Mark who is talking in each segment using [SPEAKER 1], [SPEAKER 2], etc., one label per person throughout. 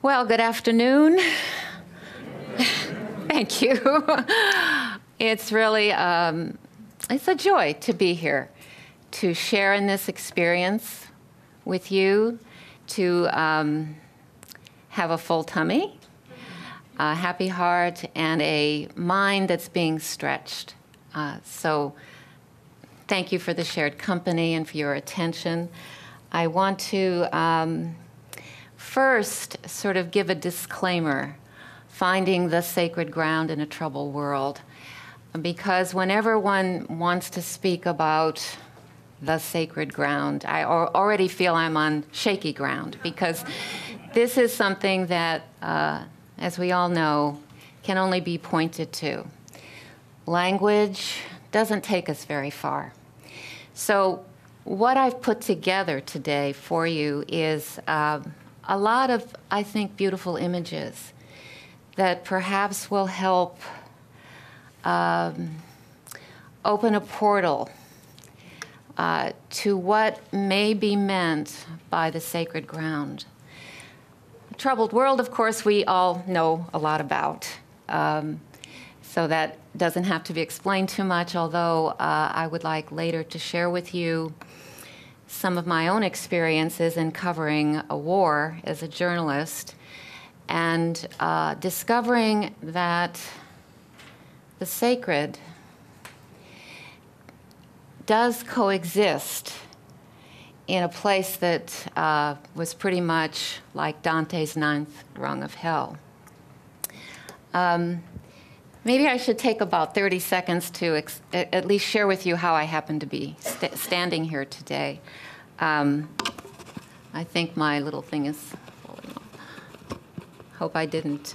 [SPEAKER 1] Well, good afternoon. Thank you. It's really, it's a joy to be here, to share in this experience with you, to have a full tummy, a happy heart, and a mind that's being stretched. So thank you for the shared company and for your attention. I want to first sort of give a disclaimer, finding the sacred ground in a troubled world, because whenever one wants to speak about the sacred ground, I already feel I'm on shaky ground, because this is something that, as we all know, can only be pointed to. Language doesn't take us very far. So what I've put together today for you is a lot of, I think, beautiful images that perhaps will help open a portal to what may be meant by the sacred ground. The troubled world, of course, we all know a lot about. So that doesn't have to be explained too much, although I would like later to share with you some of my own experiences in covering a war as a journalist and discovering that the sacred does coexist in a place that was pretty much like Dante's ninth rung of hell. Maybe I should take about 30 seconds to at least share with you how I happen to be standing here today. I think my little thing is falling off. Hope I didn't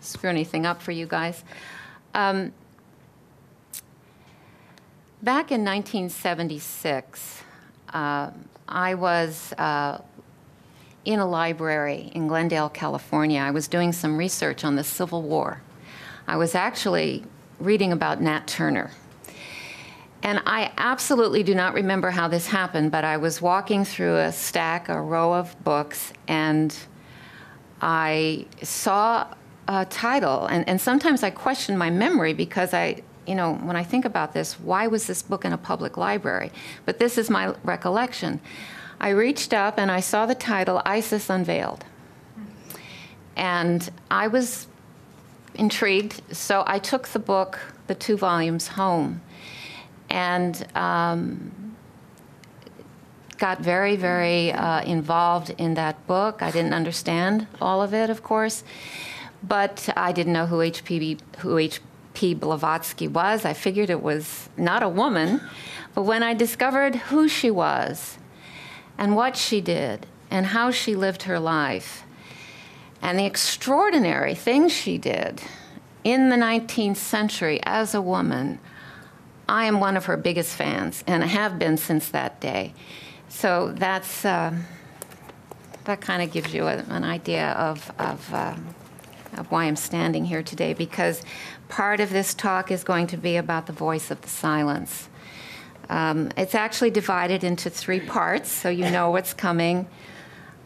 [SPEAKER 1] screw anything up for you guys. Back in 1976, I was in a library in Glendale, California. I was doing some research on the Civil War. I was actually reading about Nat Turner. And I absolutely do not remember how this happened, but I was walking through a row of books, and I saw a title. And sometimes I question my memory because when I think about this, why was this book in a public library? But this is my recollection. I reached up and I saw the title, ISIS Unveiled. And I was intrigued, so I took the book, the 2 volumes, home, and got very, very involved in that book. I didn't understand all of it, of course, but I didn't know who H.P. Blavatsky was. I figured it was not a woman, but when I discovered who she was and what she did and how she lived her life, and the extraordinary things she did in the 19th century as a woman, I am one of her biggest fans, and I have been since that day. So that's that kind of gives you an idea of why I'm standing here today, because part of this talk is going to be about the voice of the silence. It's actually divided into 3 parts, so you know what's coming.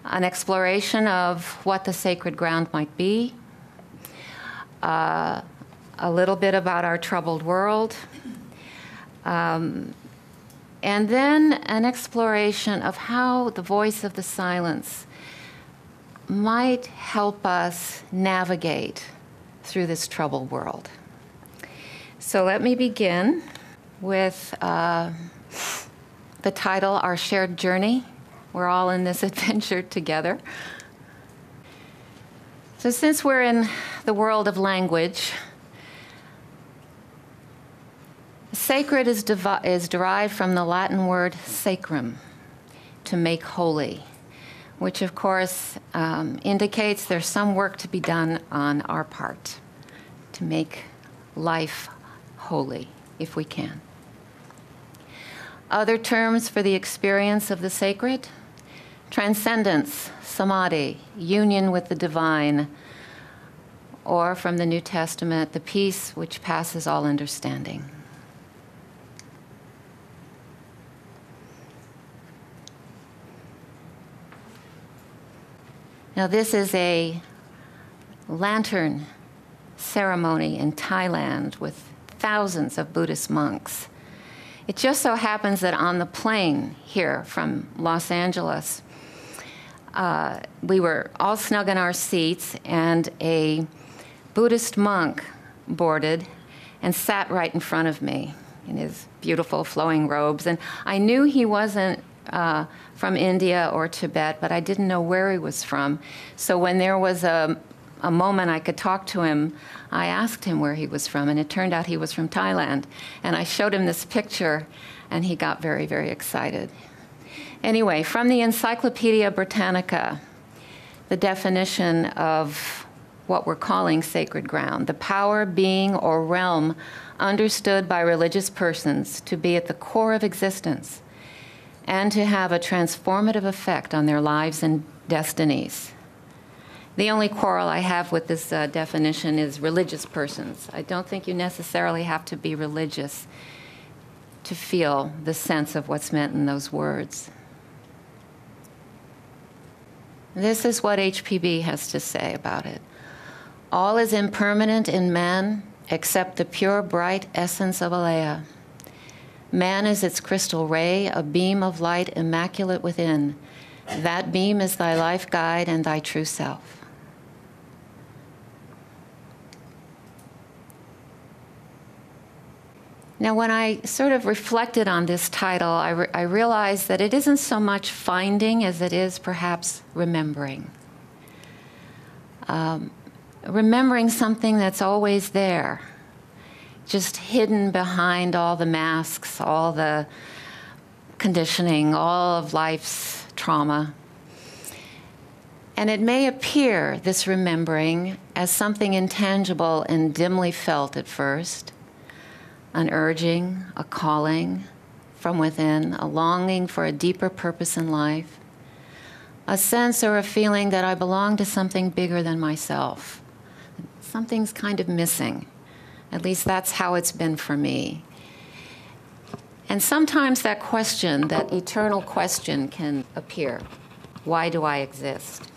[SPEAKER 1] An exploration of what the sacred ground might be, a little bit about our troubled world, and then an exploration of how the voice of the silence might help us navigate through this troubled world. So let me begin with the title, Our Shared Journey. We're all in this adventure together. So since we're in the world of language, sacred is derived from the Latin word sacrum, to make holy, which of course indicates there's some work to be done on our part to make life holy, if we can. Other terms for the experience of the sacred: transcendence, samadhi, union with the divine, or from the New Testament, the peace which passes all understanding. Now, this is a lantern ceremony in Thailand with thousands of Buddhist monks. It just so happens that on the plane here from Los Angeles, we were all snug in our seats, and a Buddhist monk boarded and sat right in front of me in his beautiful flowing robes. And I knew he wasn't from India or Tibet, but I didn't know where he was from. So when there was a moment I could talk to him, I asked him where he was from, and it turned out he was from Thailand. And I showed him this picture, and he got very, very excited. Anyway, from the Encyclopedia Britannica, the definition of what we're calling sacred ground: the power, being, or realm understood by religious persons to be at the core of existence and to have a transformative effect on their lives and destinies. The only quarrel I have with this definition is religious persons. I don't think you necessarily have to be religious to feel the sense of what's meant in those words. This is what HPB has to say about it. All is impermanent in man except the pure, bright essence of Alea. Man is its crystal ray, a beam of light immaculate within. That beam is thy life guide and thy true self. Now, when I sort of reflected on this title, I realized that it isn't so much finding as it is perhaps remembering. Remembering something that's always there, just hidden behind all the masks, all the conditioning, all of life's trauma. And it may appear, this remembering, as something intangible and dimly felt at first, an urging, a calling from within, a longing for a deeper purpose in life, a sense or a feeling that I belong to something bigger than myself. Something's kind of missing. At least that's how it's been for me. And sometimes that question, that eternal question, can appear. Why do I exist?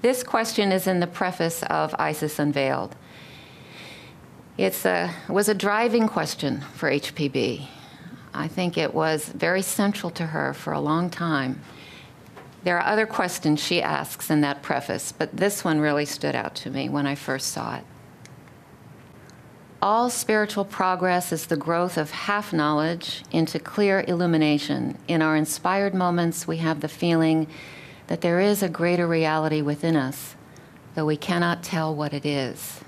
[SPEAKER 1] This question is in the preface of Isis Unveiled. It was a driving question for HPB. I think it was very central to her for a long time. There are other questions she asks in that preface, but this one really stood out to me when I first saw it. All spiritual progress is the growth of half-knowledge into clear illumination. In our inspired moments, we have the feeling that there is a greater reality within us, though we cannot tell what it is.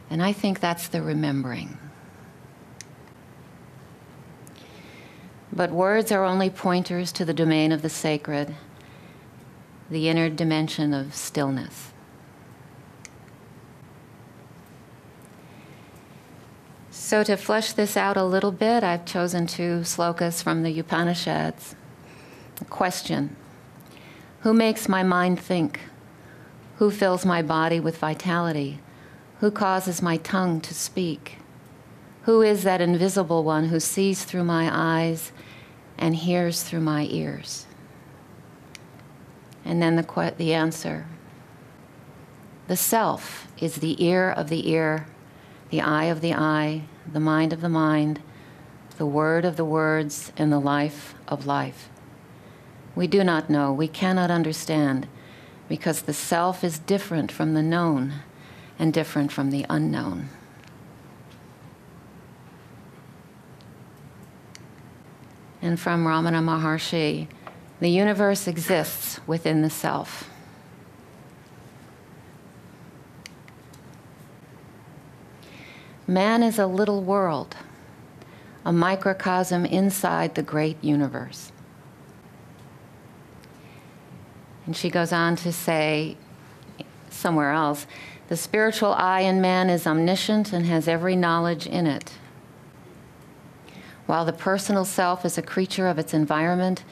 [SPEAKER 1] And I think that's the remembering. But words are only pointers to the domain of the sacred, the inner dimension of stillness. So to flesh this out a little bit, I've chosen two slokas from the Upanishads. A question: who makes my mind think? Who fills my body with vitality? Who causes my tongue to speak? Who is that invisible one who sees through my eyes and hears through my ears? And then the answer. The self is the ear of the ear, the eye of the eye, the mind of the mind, the word of the words, and the life of life. We do not know, we cannot understand, because the self is different from the known and different from the unknown. And from Ramana Maharshi, the universe exists within the self. Man is a little world, a microcosm inside the great universe. And she goes on to say, somewhere else, the spiritual I in man is omniscient and has every knowledge in it, while the personal self is a creature of its environment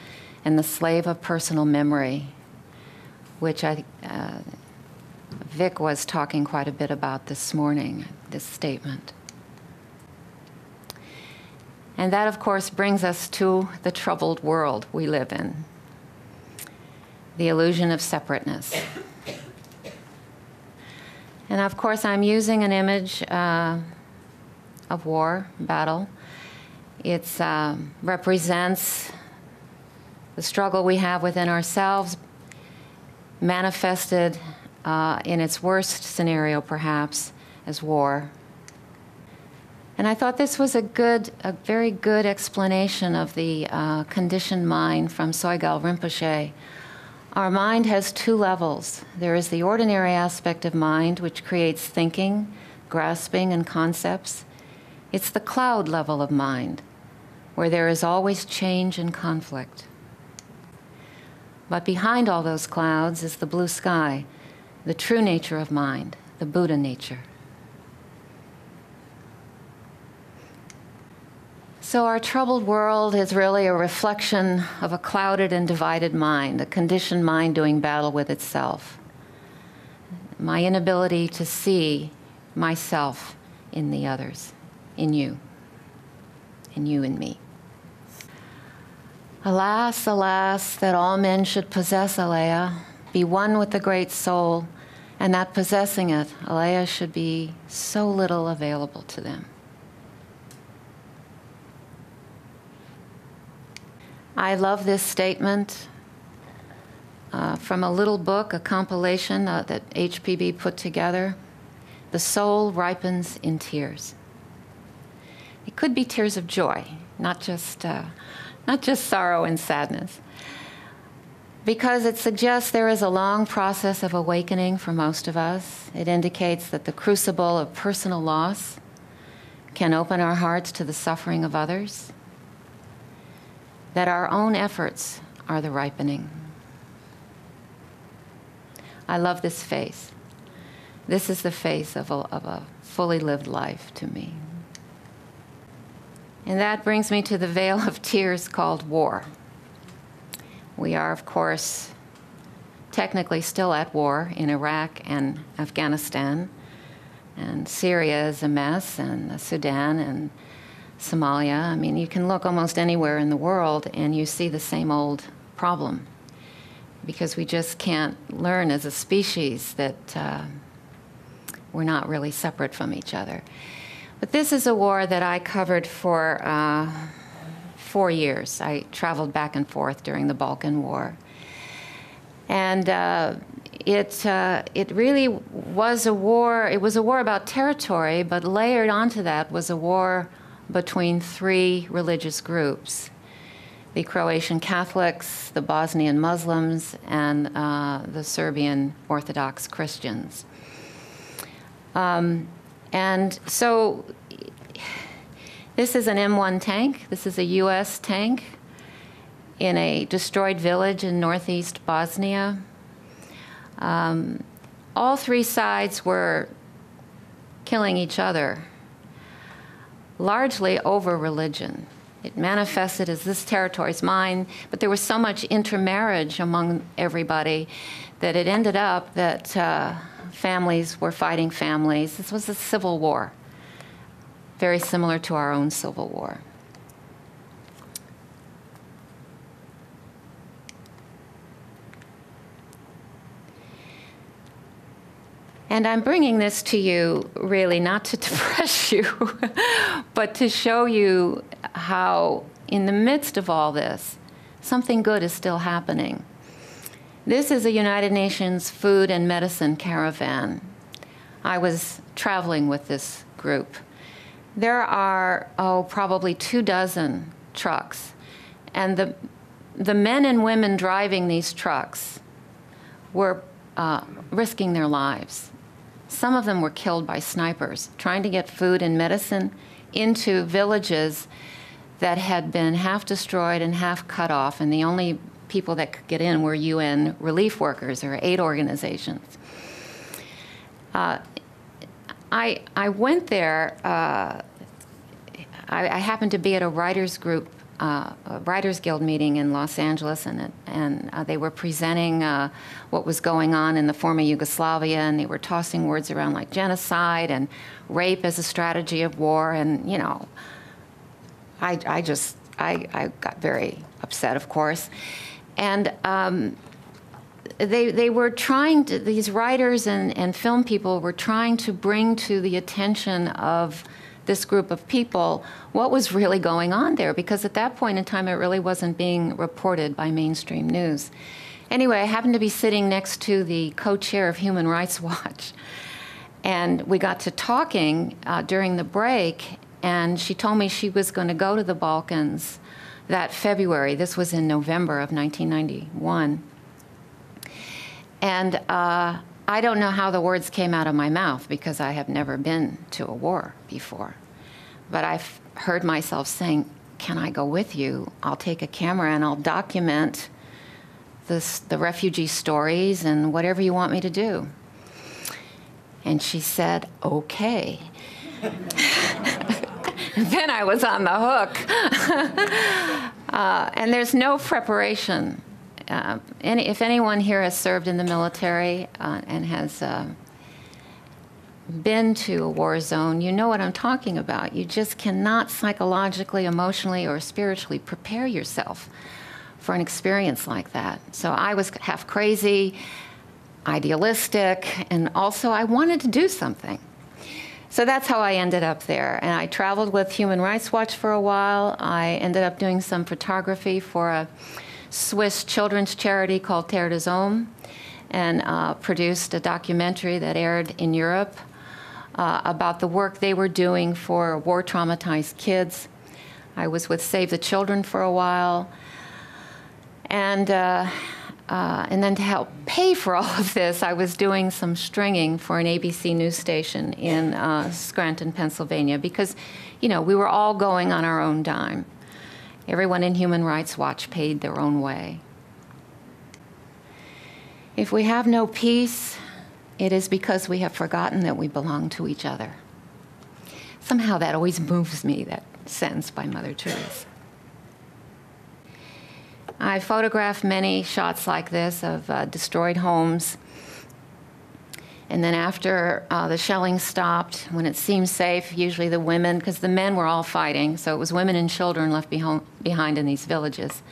[SPEAKER 1] and the slave of personal memory, which Vic was talking quite a bit about this morning, this statement. And that, of course, brings us to the troubled world we live in. the illusion of separateness. And of course, I'm using an image of war, battle. It represents the struggle we have within ourselves, manifested in its worst scenario, perhaps, as war. And I thought this was a very good explanation of the conditioned mind from Sogyal Rinpoche. Our mind has two levels. There is the ordinary aspect of mind, which creates thinking, grasping, and concepts. It's the cloud level of mind, where there is always change and conflict. But behind all those clouds is the blue sky, the true nature of mind, the Buddha nature. So our troubled world is really a reflection of a clouded and divided mind, a conditioned mind doing battle with itself. My inability to see myself in the others, in you in me. Alas, alas, that all men should possess Alea, be one with the Great Soul, and that possessing it, Alea should be so little available to them. I love this statement from a little book, a compilation that HPB put together. The soul ripens in tears. It could be tears of joy, not just sorrow and sadness, because it suggests there is a long process of awakening for most of us. It indicates that the crucible of personal loss can open our hearts to the suffering of others, that our own efforts are the ripening. I love this face. This is the face of a fully lived life to me. And that brings me to the veil of tears called war. We are, of course, technically still at war in Iraq and Afghanistan, and Syria is a mess, and Sudan and Somalia. I mean, you can look almost anywhere in the world and you see the same old problem, because we just can't learn as a species that we're not really separate from each other. But this is a war that I covered for 4 years. I traveled back and forth during the Balkan War. And it really was a war. It was a war about territory, but layered onto that was a war between 3 religious groups: the Croatian Catholics, the Bosnian Muslims, and the Serbian Orthodox Christians. And so this is an M1 tank. This is a US tank in a destroyed village in northeast Bosnia. All 3 sides were killing each other, largely over religion. It manifested as this territory's mine, but there was so much intermarriage among everybody that it ended up that families were fighting families. This was a civil war, very similar to our own civil war. And I'm bringing this to you really not to depress you, but to show you how, in the midst of all this, something good is still happening. This is a United Nations food and medicine caravan. I was traveling with this group. There are, probably 24 trucks. And the men and women driving these trucks were risking their lives. Some of them were killed by snipers, trying to get food and medicine into villages that had been half destroyed and half cut off, and the only people that could get in were UN relief workers or aid organizations. I went there. I happened to be at a writers group, a Writers Guild meeting in Los Angeles, and they were presenting what was going on in the former Yugoslavia, and they were tossing words around like genocide and rape as a strategy of war, and you know, I got very upset, of course, and they were trying to, these writers and film people were trying to bring to the attention of this group of people what was really going on there, because at that point in time it really wasn't being reported by mainstream news. Anyway, I happened to be sitting next to the co-chair of Human Rights Watch, and we got to talking during the break, and she told me she was going to go to the Balkans that February. This was in November of 1991. And I don't know how the words came out of my mouth, because I have never been to a war before. But I've heard myself saying, can I go with you? I'll take a camera and I'll document the refugee stories and whatever you want me to do. And she said, okay. Then I was on the hook. And there's no preparation. If anyone here has served in the military and has been to a war zone, you know what I'm talking about. You just cannot psychologically, emotionally, or spiritually prepare yourself for an experience like that. So I was half crazy, idealistic, and also I wanted to do something. So that's how I ended up there. And I traveled with Human Rights Watch for a while. I ended up doing some photography for a Swiss children's charity called Terre des Hommes, and produced a documentary that aired in Europe about the work they were doing for war-traumatized kids. I was with Save the Children for a while. And then to help pay for all of this, I was doing some stringing for an ABC news station in Scranton, Pennsylvania, because, you know, we were all going on our own dime. Everyone in Human Rights Watch paid their own way. If we have no peace, it is because we have forgotten that we belong to each other. Somehow that always moves me, that sentence by Mother Teresa. I photographed many shots like this of destroyed homes. And then after the shelling stopped, when it seemed safe, usually the women, because the men were all fighting, so it was women and children left behind in these villages.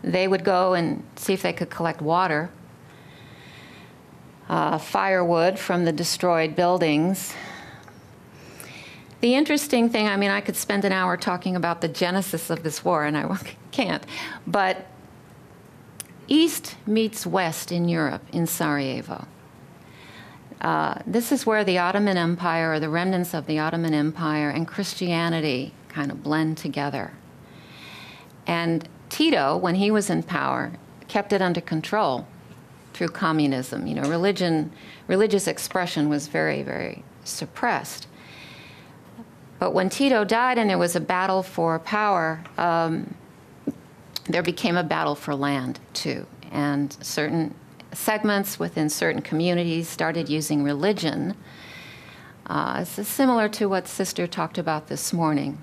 [SPEAKER 1] They would go and see if they could collect water, firewood from the destroyed buildings. The interesting thing, I mean, I could spend an hour talking about the genesis of this war, and I can't, but East meets West in Europe, in Sarajevo. This is where the Ottoman Empire, or the remnants of the Ottoman Empire, and Christianity kind of blend together. And Tito, when he was in power, kept it under control through communism. You know, religious expression was very, very suppressed. But when Tito died and there was a battle for power, there became a battle for land, too. And certain segments within certain communities started using religion. It's similar to what Sister talked about this morning,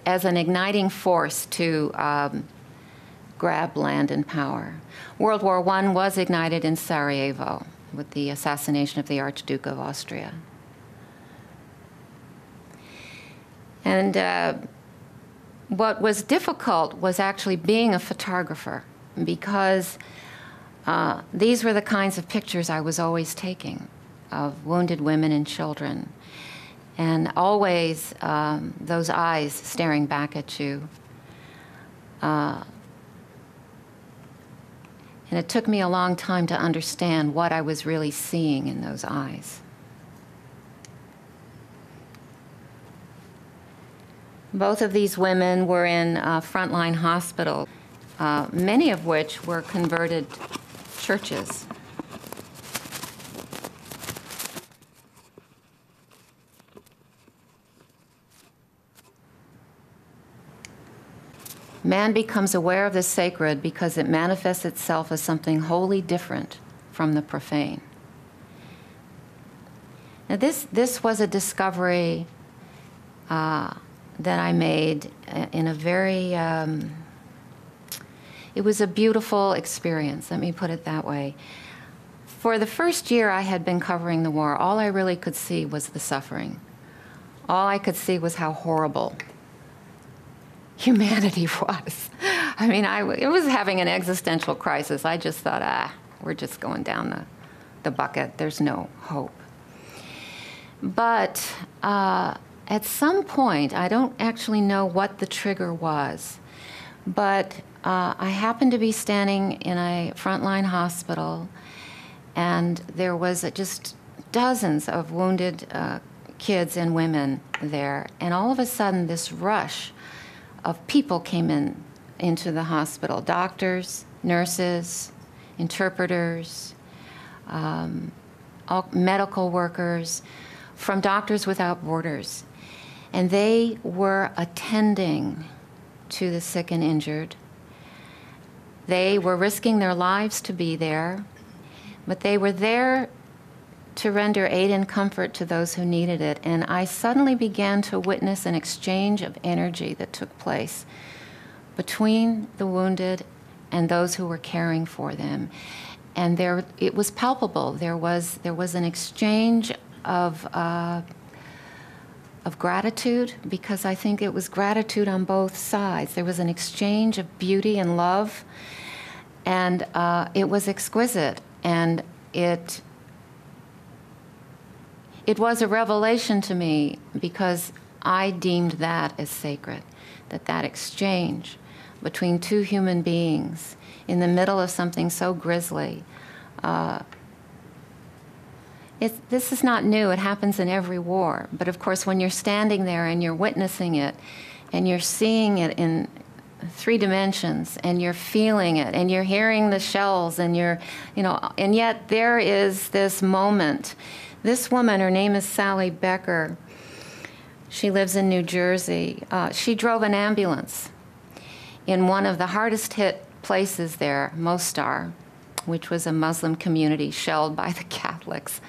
[SPEAKER 1] as an igniting force to grab land and power. World War I was ignited in Sarajevo with the assassination of the Archduke of Austria. And what was difficult was actually being a photographer, because these were the kinds of pictures I was always taking of wounded women and children. And always those eyes staring back at you. And it took me a long time to understand what I was really seeing in those eyes. Both of these women were in frontline hospitals, many of which were converted churches. Man becomes aware of the sacred because it manifests itself as something wholly different from the profane. Now this was a discovery that I made in a very, it was a beautiful experience, let me put it that way. For the first year I had been covering the war, all I really could see was the suffering. All I could see was how horrible humanity was. I mean, it was having an existential crisis. I just thought, we're just going down the bucket. There's no hope. But at some point, I don't actually know what the trigger was, but I happened to be standing in a frontline hospital, and there was just dozens of wounded kids and women there. And all of a sudden, this rush of people came into the hospital: doctors, nurses, interpreters, all medical workers from Doctors Without Borders. And they were attending to the sick and injured. They were risking their lives to be there, but they were there to render aid and comfort to those who needed it. And I suddenly began to witness an exchange of energy that took place between the wounded and those who were caring for them. And it was palpable. There was an exchange of gratitude, because I think it was gratitude on both sides. There was an exchange of beauty and love, and it was exquisite. And it was a revelation to me, because I deemed that as sacred, that exchange between two human beings in the middle of something so grisly. This is not new. It happens in every war. But of course, when you're standing there and you're witnessing it, and you're seeing it in 3 dimensions, and you're feeling it, and you're hearing the shells, and and yet there is this moment. This woman, her name is Sally Becker. She lives in New Jersey. She drove an ambulance in one of the hardest hit places there, Mostar, which was a Muslim community shelled by the Catholics.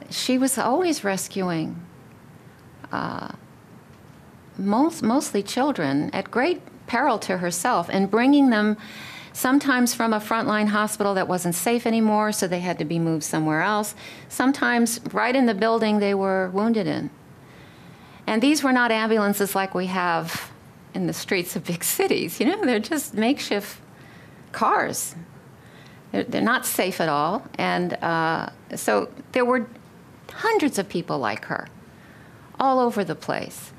[SPEAKER 1] She was always rescuing mostly children at great peril to herself, and bringing them sometimes from a frontline hospital that wasn't safe anymore, so they had to be moved somewhere else. Sometimes right in the building they were wounded in. And these were not ambulances like we have in the streets of big cities. They're just makeshift cars. They're not safe at all. And so there were hundreds of people like her all over the place.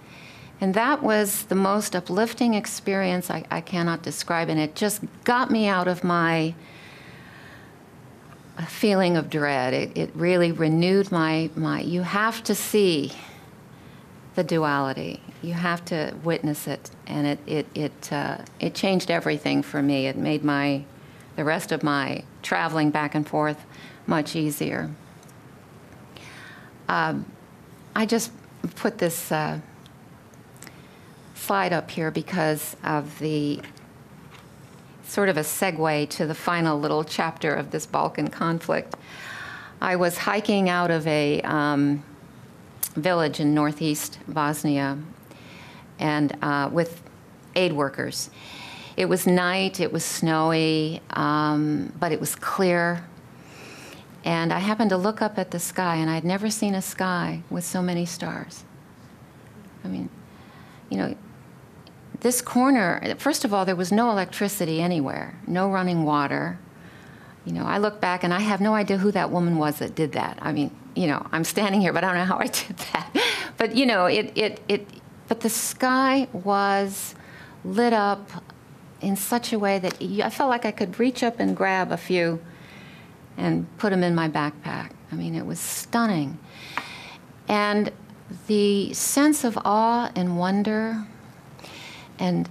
[SPEAKER 1] And that was the most uplifting experience I cannot describe. And it just got me out of my feeling of dread. It really renewed my you have to see the duality. You have to witness it. And it changed everything for me. It made the rest of my traveling back and forth much easier. I just put this slide up here because of the sort of a segue to the final little chapter of this Balkan conflict. I was hiking out of a village in northeast Bosnia, and with aid workers. It was night, it was snowy, but it was clear. And I happened to look up at the sky, and I'd never seen a sky with so many stars. I mean, this corner, first of all, there was no electricity anywhere, no running water. I look back and I have no idea who that woman was that did that. I mean, I'm standing here, but I don't know how I did that. But, but the sky was lit up in such a way that I felt like I could reach up and grab a few and put them in my backpack. I mean, it was stunning. And the sense of awe and wonder and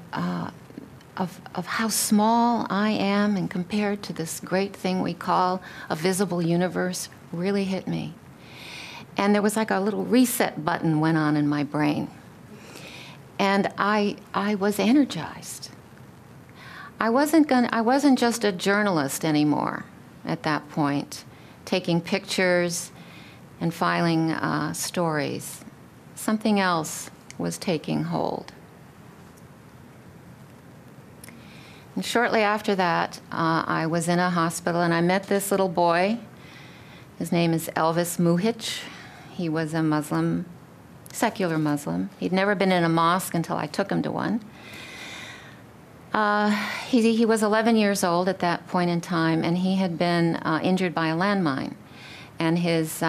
[SPEAKER 1] of how small I am and compared to this great thing we call a visible universe really hit me. And there was like a little reset button went on in my brain. And I was energized. I wasn't just a journalist anymore at that point, taking pictures and filing stories. Something else was taking hold. And shortly after that, I was in a hospital, and I met this little boy. His name is Elvis Muhic. He was a Muslim, secular Muslim. He'd never been in a mosque until I took him to one. He was 11 years old at that point in time, and he had been injured by a landmine. And his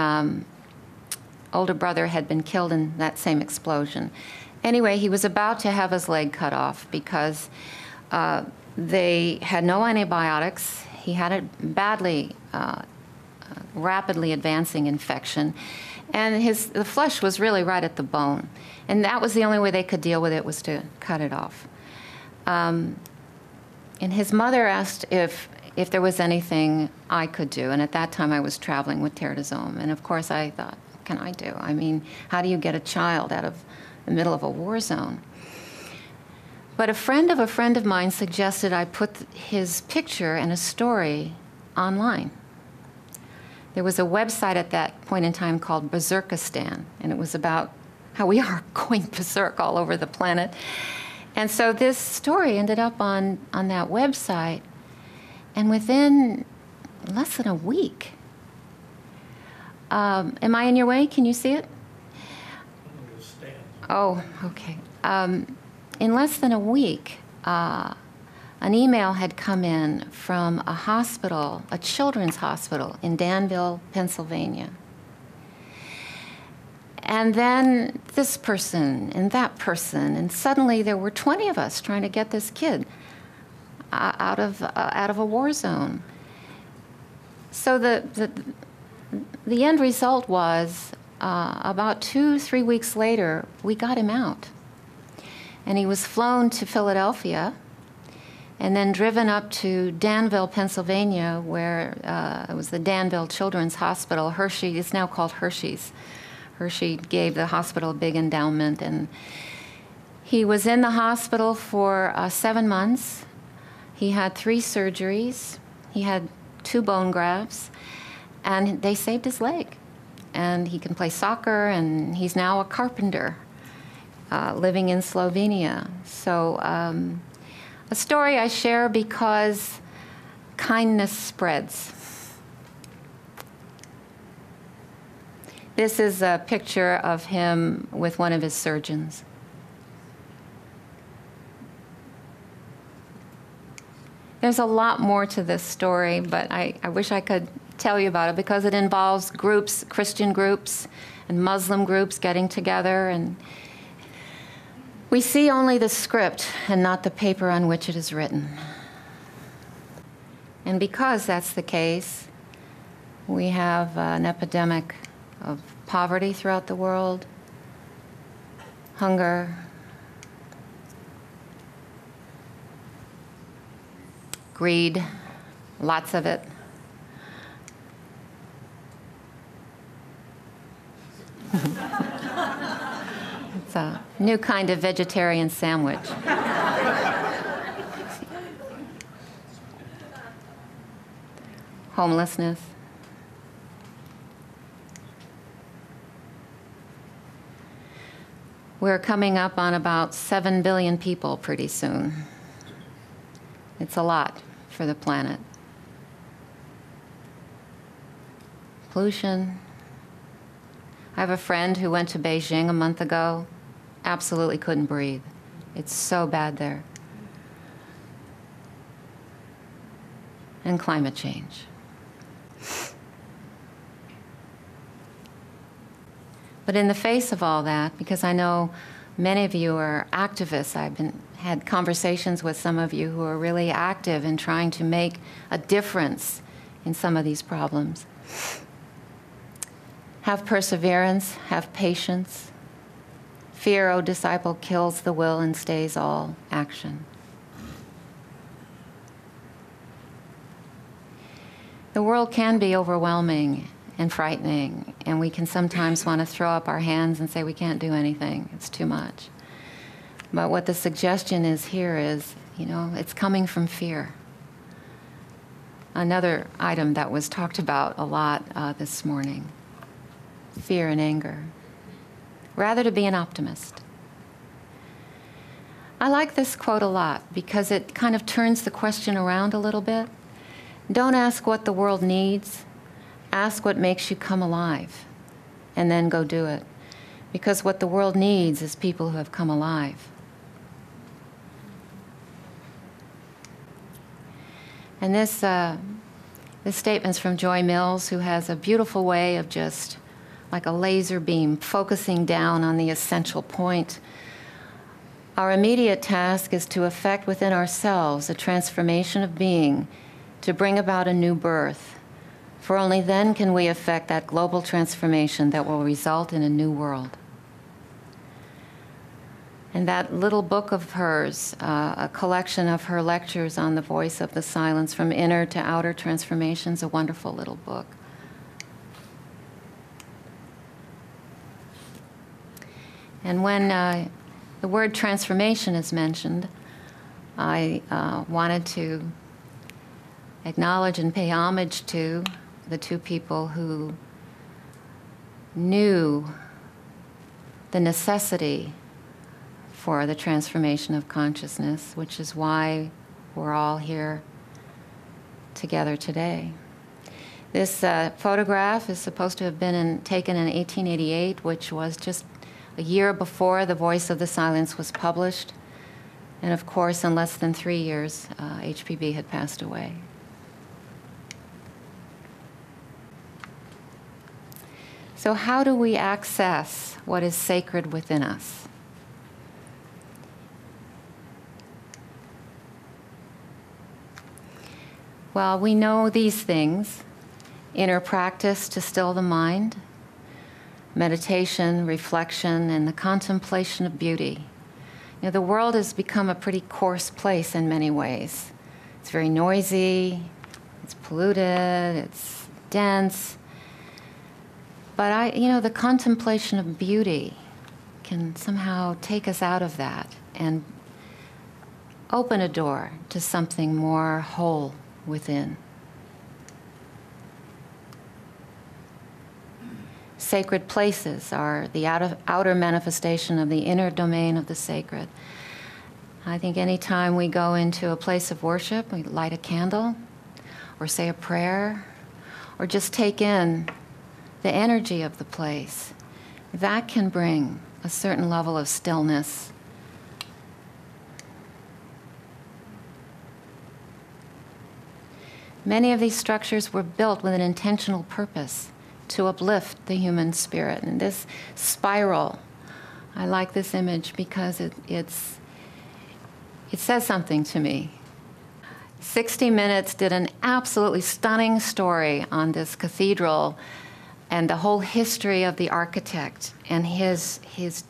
[SPEAKER 1] older brother had been killed in that same explosion. Anyway, he was about to have his leg cut off because they had no antibiotics. He had a badly, rapidly advancing infection. And the flesh was really right at the bone. And that was the only way they could deal with it, was to cut it off. And his mother asked if there was anything I could do. And at that time, I was traveling with Teradazome. And of course, I thought, what can I do? I mean, how do you get a child out of the middle of a war zone? But a friend of mine suggested I put his picture and a story online. There was a website at that point in time called Berserkistan, and it was about how we are going berserk all over the planet. And so this story ended up on that website, and within less than a week, am I in your way? Can you see it? Oh, okay. In less than a week, an email had come in from a hospital, a children's hospital in Danville, Pennsylvania. And then this person and that person, and suddenly there were 20 of us trying to get this kid out of a war zone. So the end result was about 2-3 weeks later, we got him out. And he was flown to Philadelphia and then driven up to Danville, Pennsylvania, where it was the Danville Children's Hospital. Hershey, it's now called Hershey's. Hershey gave the hospital a big endowment, and he was in the hospital for 7 months. He had 3 surgeries. He had 2 bone grafts, and they saved his leg. And he can play soccer, and he's now a carpenter living in Slovenia. So a story I share because kindness spreads. This is a picture of him with one of his surgeons. There's a lot more to this story, but I wish I could tell you about it because it involves groups, Christian groups and Muslim groups getting together, and we see only the script and not the paper on which it is written. And because that's the case, we have an epidemic of poverty throughout the world, hunger, greed, lots of it. It's a new kind of vegetarian sandwich. Homelessness. We're coming up on about 7 billion people pretty soon. It's a lot for the planet. Pollution. I have a friend who went to Beijing a month ago, absolutely couldn't breathe. It's so bad there. And climate change. But in the face of all that, because I know many of you are activists, I've had conversations with some of you who are really active in trying to make a difference in some of these problems. Have perseverance, have patience. Fear, O disciple, kills the will and stays all action. The world can be overwhelming and frightening, and we can sometimes want to throw up our hands and say we can't do anything, it's too much. But what the suggestion is here is, it's coming from fear. Another item that was talked about a lot this morning, fear and anger. Rather to be an optimist. I like this quote a lot because it kind of turns the question around a little bit. Don't ask what the world needs. Ask what makes you come alive, and then go do it. Because what the world needs is people who have come alive. And this statement's from Joy Mills, who has a beautiful way of just like a laser beam focusing down on the essential point. Our immediate task is to effect within ourselves a transformation of being, to bring about a new birth. For only then can we effect that global transformation that will result in a new world. And that little book of hers, a collection of her lectures on the voice of the silence, From Inner to Outer Transformations, a wonderful little book. And when the word transformation is mentioned, I wanted to acknowledge and pay homage to the two people who knew the necessity for the transformation of consciousness, which is why we're all here together today. This photograph is supposed to have been taken in 1888, which was just a year before The Voice of the Silence was published. And of course, in less than 3 years, HPB had passed away. So how do we access what is sacred within us? Well, we know these things: inner practice to still the mind, meditation, reflection, and the contemplation of beauty. You know, the world has become a pretty coarse place in many ways. It's very noisy, it's polluted, it's dense. But the contemplation of beauty can somehow take us out of that and open a door to something more whole within. Sacred places are the outer manifestation of the inner domain of the sacred. I think anytime we go into a place of worship, we light a candle, or say a prayer, or just take in the energy of the place, that can bring a certain level of stillness. Many of these structures were built with an intentional purpose to uplift the human spirit. And this spiral, I like this image because it says something to me. 60 Minutes did an absolutely stunning story on this cathedral and the whole history of the architect and his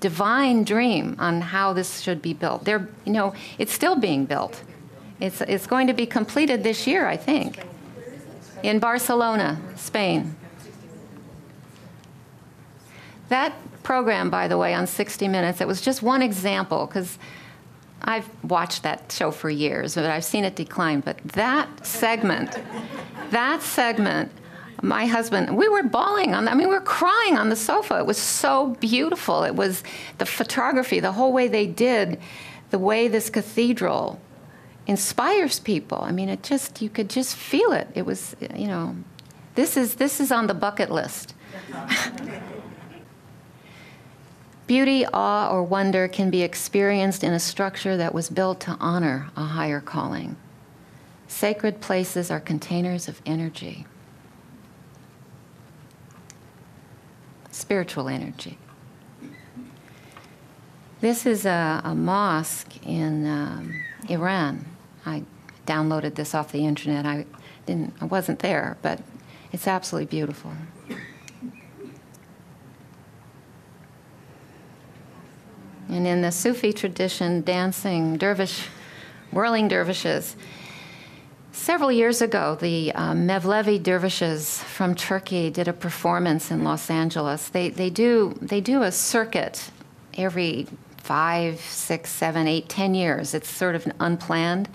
[SPEAKER 1] divine dream on how this should be built. It's still being built. It's going to be completed this year, I think, in Barcelona, Spain. That program, by the way, on 60 Minutes, it was just one example, because I've watched that show for years, but I've seen it decline. But that segment, my husband, we were bawling we were crying on the sofa. It was so beautiful. It was the photography, the whole way they did, the way this cathedral inspires people. You could just feel it. It was, this is on the bucket list. Beauty, awe, or wonder can be experienced in a structure that was built to honor a higher calling. Sacred places are containers of energy, spiritual energy. This is a mosque in Iran. I downloaded this off the internet. I wasn't there, but it's absolutely beautiful. And in the Sufi tradition, dancing whirling dervishes. Several years ago, the Mevlevi dervishes from Turkey did a performance in Los Angeles. They do a circuit every 5, 6, 7, 8, 10 years. It's sort of unplanned.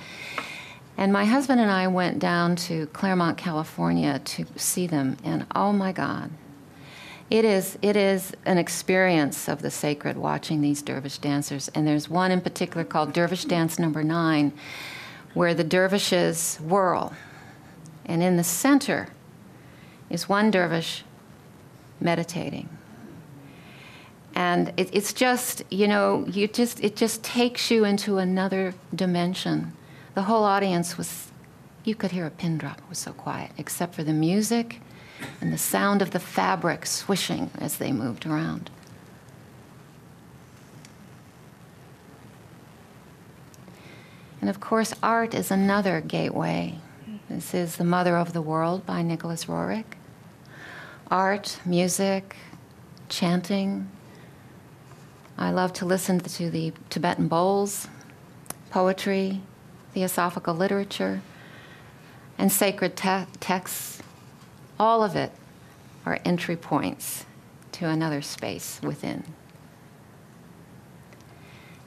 [SPEAKER 1] And my husband and I went down to Claremont, California to see them, and oh my God. It is an experience of the sacred watching these dervish dancers. And there's one in particular called Dervish Dance Number 9, where the dervishes whirl. And in the center is one dervish meditating. And it's just, it just takes you into another dimension. The whole audience was, You could hear a pin drop. It was so quiet, except for the music and the sound of the fabric swishing as they moved around. And of course, art is another gateway. This is The Mother of the World by Nicholas Roerich. Art, music, chanting. I love to listen to the Tibetan bowls, poetry, theosophical literature, and sacred texts. All of it are entry points to another space within.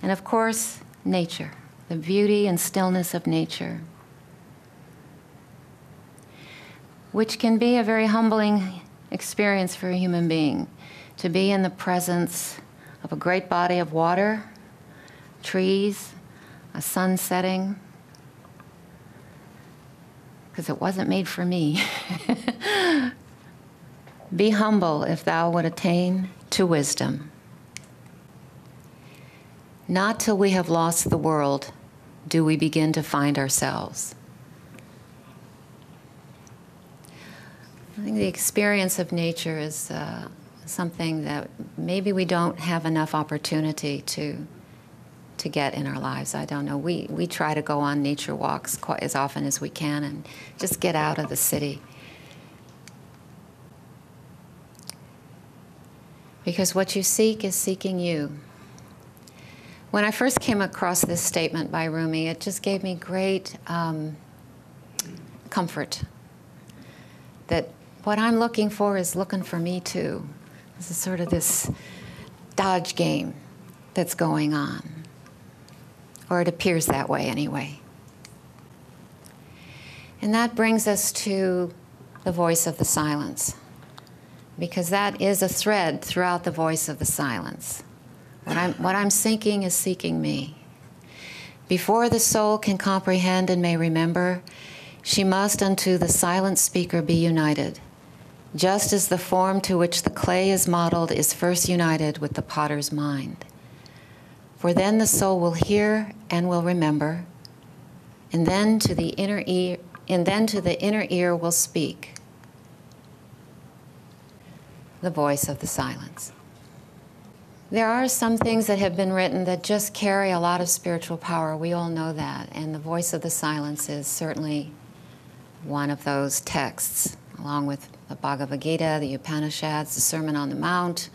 [SPEAKER 1] And of course, nature, the beauty and stillness of nature, which can be a very humbling experience for a human being, to be in the presence of a great body of water, trees, a sun setting, because it wasn't made for me. Be humble if thou would attain to wisdom. Not till we have lost the world do we begin to find ourselves. I think the experience of nature is something that maybe we don't have enough opportunity to get in our lives. I don't know. We try to go on nature walks quite as often as we can and just get out of the city. Because what you seek is seeking you. When I first came across this statement by Rumi, it just gave me great comfort that what I'm looking for is looking for me too. This is sort of this dodge game that's going on. Or it appears that way anyway. And that brings us to the voice of the silence, because that is a thread throughout the voice of the silence. What I'm seeking is seeking me. Before the soul can comprehend and may remember, she must unto the silent speaker be united, just as the form to which the clay is modeled is first united with the potter's mind. For then the soul will hear and will remember, and then to the inner ear will speak the voice of the silence. There are some things that have been written that just carry a lot of spiritual power. We all know that, and the voice of the silence is certainly one of those texts, along with the Bhagavad Gita, the Upanishads, the Sermon on the Mount.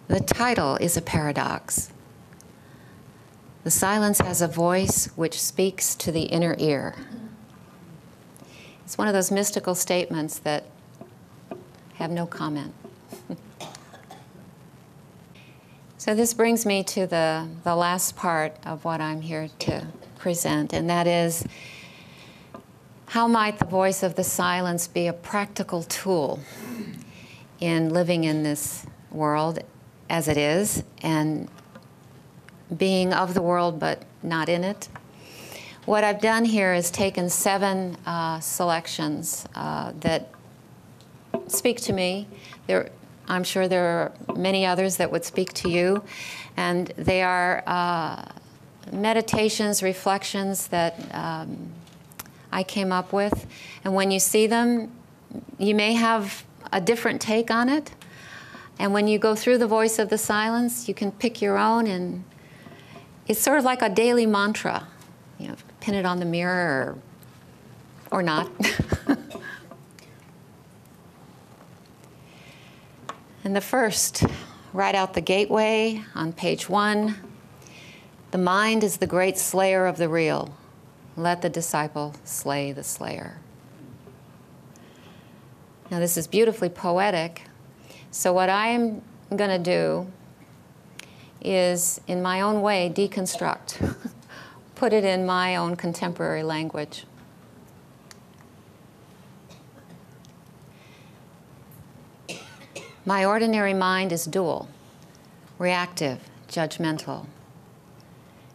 [SPEAKER 1] The title is a paradox. The silence has a voice which speaks to the inner ear. It's one of those mystical statements that have no comment. So this brings me to the last part of what I'm here to present, and that is, how might the voice of the silence be a practical tool in living in this world as it is, and being of the world but not in it? What I've done here is taken 7 selections that speak to me. I'm sure there are many others that would speak to you, and they are meditations, reflections that I came up with. And when you see them, you may have a different take on it. And when you go through the voice of the silence, you can pick your own, and it's sort of like a daily mantra. You know, pin it on the mirror or not. And the first, right out the gateway on page 1, the mind is the great slayer of the real. Let the disciple slay the slayer. Now this is beautifully poetic. So what I'm going to do is, in my own way, deconstruct, put it in my own contemporary language. My ordinary mind is dual, reactive, judgmental.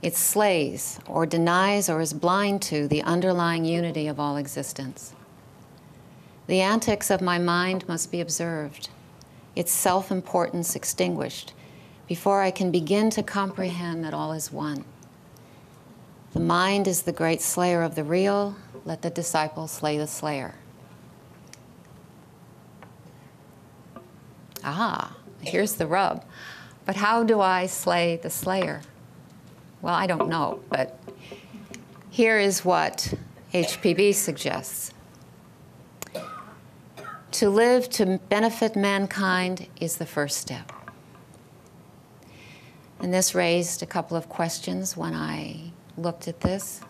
[SPEAKER 1] It slays or denies or is blind to the underlying unity of all existence. The antics of my mind must be observed. its self-importance extinguished, before I can begin to comprehend that all is one. The mind is the great slayer of the real. Let the disciple slay the slayer. Ah, here's the rub. But how do I slay the slayer? Well, I don't know, but here is what HPB suggests. To live to benefit mankind is the first step. And this raised a couple of questions when I looked at this.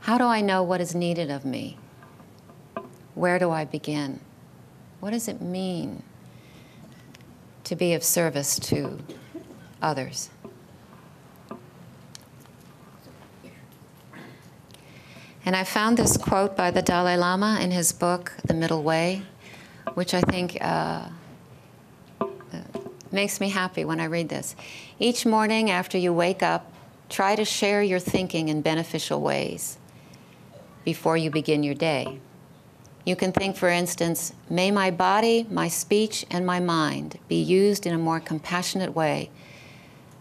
[SPEAKER 1] How do I know what is needed of me? Where do I begin? What does it mean to be of service to others? And I found this quote by the Dalai Lama in his book, The Middle Way, which I think makes me happy when I read this. Each morning after you wake up, try to share your thinking in beneficial ways before you begin your day. You can think, for instance, may my body, my speech, and my mind be used in a more compassionate way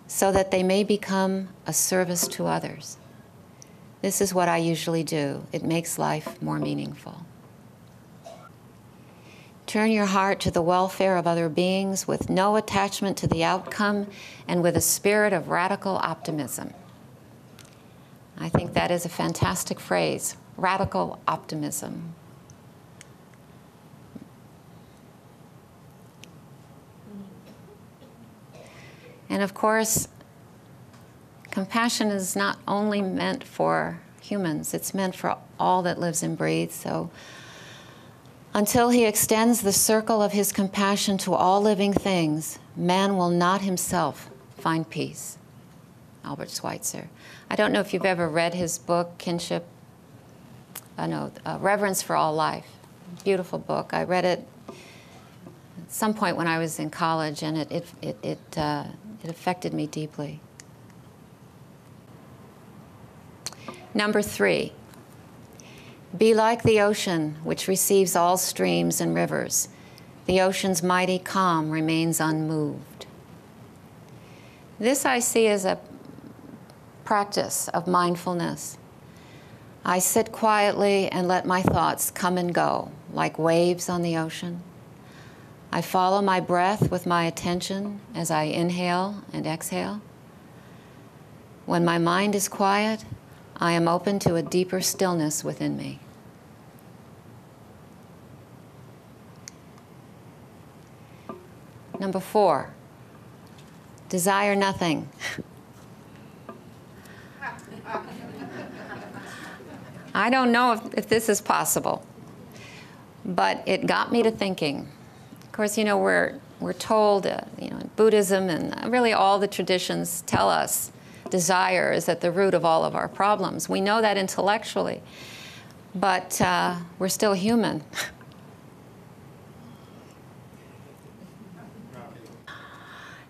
[SPEAKER 1] so that they may become a service to others. This is what I usually do. It makes life more meaningful. Turn your heart to the welfare of other beings with no attachment to the outcome and with a spirit of radical optimism. I think that is a fantastic phrase, radical optimism. And of course, compassion is not only meant for humans, it's meant for all that lives and breathes. So until he extends the circle of his compassion to all living things, man will not himself find peace. Albert Schweitzer. I don't know if you've ever read his book, Reverence for All Life. Beautiful book. I read it at some point when I was in college, and it affected me deeply. Number 3, be like the ocean, which receives all streams and rivers. The ocean's mighty calm remains unmoved. This I see as a practice of mindfulness. I sit quietly and let my thoughts come and go, like waves on the ocean. I follow my breath with my attention as I inhale and exhale. When my mind is quiet, I am open to a deeper stillness within me. Number 4, desire nothing. I don't know if this is possible, but it got me to thinking. Of course, you know, we're told, Buddhism and really all the traditions tell us desire is at the root of all of our problems. We know that intellectually, but we're still human.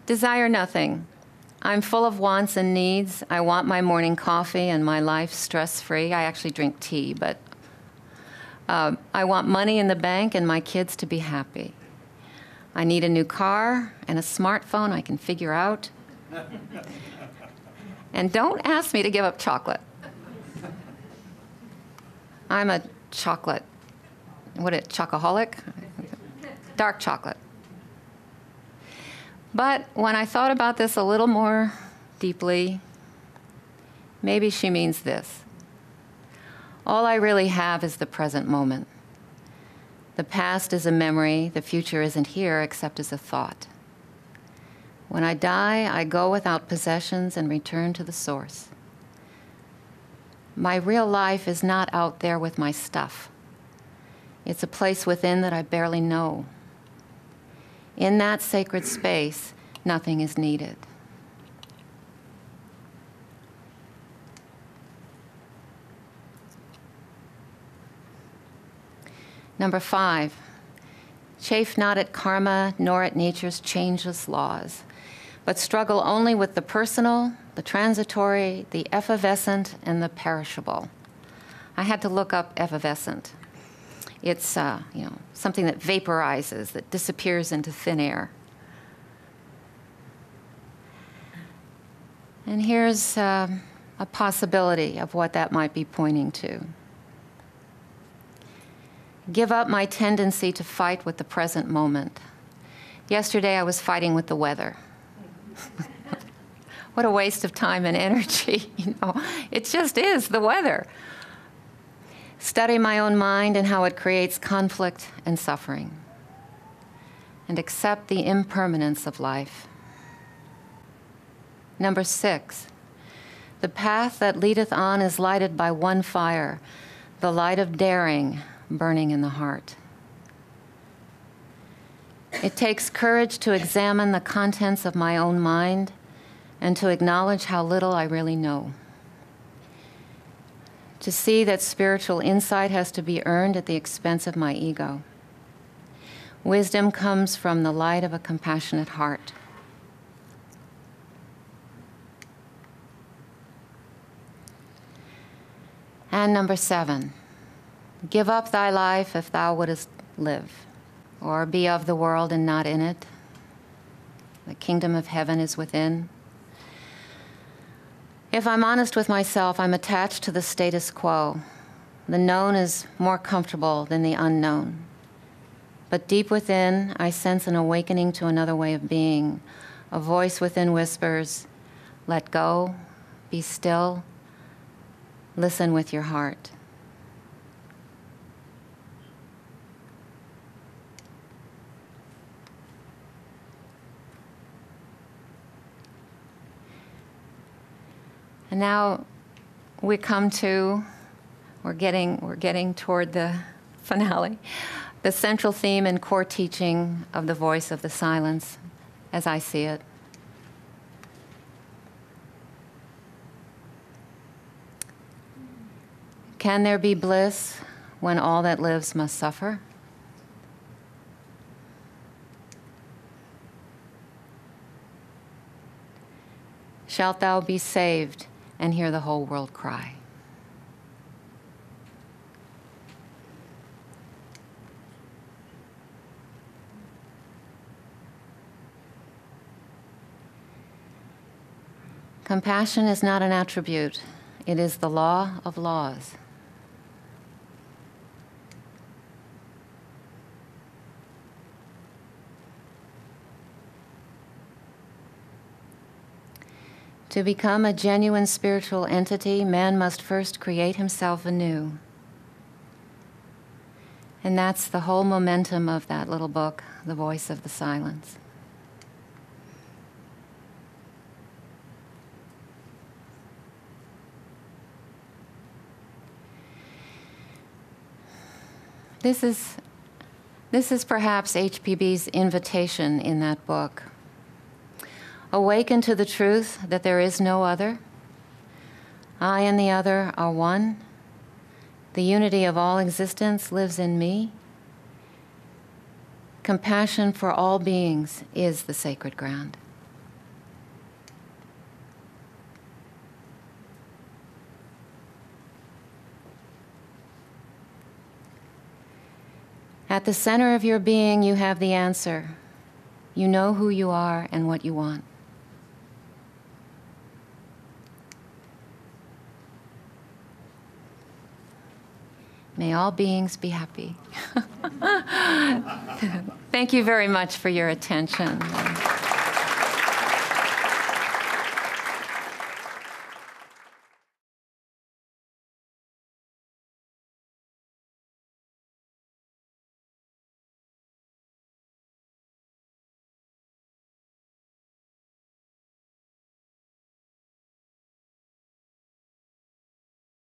[SPEAKER 1] Desire nothing. I'm full of wants and needs. I want my morning coffee and my life stress-free. I actually drink tea, but I want money in the bank and my kids to be happy. I need a new car and a smartphone I can figure out. And don't ask me to give up chocolate. I'm a chocoholic? Dark chocolate. But when I thought about this a little more deeply, maybe she means this. All I really have is the present moment. The past is a memory, the future isn't here except as a thought. When I die, I go without possessions and return to the source. My real life is not out there with my stuff. It's a place within that I barely know. In that sacred space, nothing is needed. Number 5, chafe not at karma nor at nature's changeless laws, but struggle only with the personal, the transitory, the effervescent, and the perishable. I had to look up effervescent. It's something that vaporizes, that disappears into thin air. And here's a possibility of what that might be pointing to. Give up my tendency to fight with the present moment. Yesterday I was fighting with the weather. What a waste of time and energy, It just is the weather. Study my own mind and how it creates conflict and suffering. And accept the impermanence of life. Number 6, the path that leadeth on is lighted by one fire, the light of daring burning in the heart. It takes courage to examine the contents of my own mind and to acknowledge how little I really know. To see that spiritual insight has to be earned at the expense of my ego. Wisdom comes from the light of a compassionate heart. And number 7, give up thy life if thou wouldest live, or be of the world and not in it. The kingdom of heaven is within. If I'm honest with myself, I'm attached to the status quo. The known is more comfortable than the unknown. But deep within, I sense an awakening to another way of being. A voice within whispers, let go, be still, listen with your heart. And now we're getting toward the finale, the central theme and core teaching of the voice of the silence, as I see it. Can there be bliss when all that lives must suffer? Shalt thou be saved and hear the whole world cry? Compassion is not an attribute. It is the law of laws. To become a genuine spiritual entity, man must first create himself anew. And that's the whole momentum of that little book, The Voice of the Silence. This is perhaps HPB's invitation in that book. Awaken to the truth that there is no other. I and the other are one. The unity of all existence lives in me. Compassion for all beings is the sacred ground. At the center of your being, you have the answer. You know who you are and what you want. May all beings be happy. Thank you very much for your attention.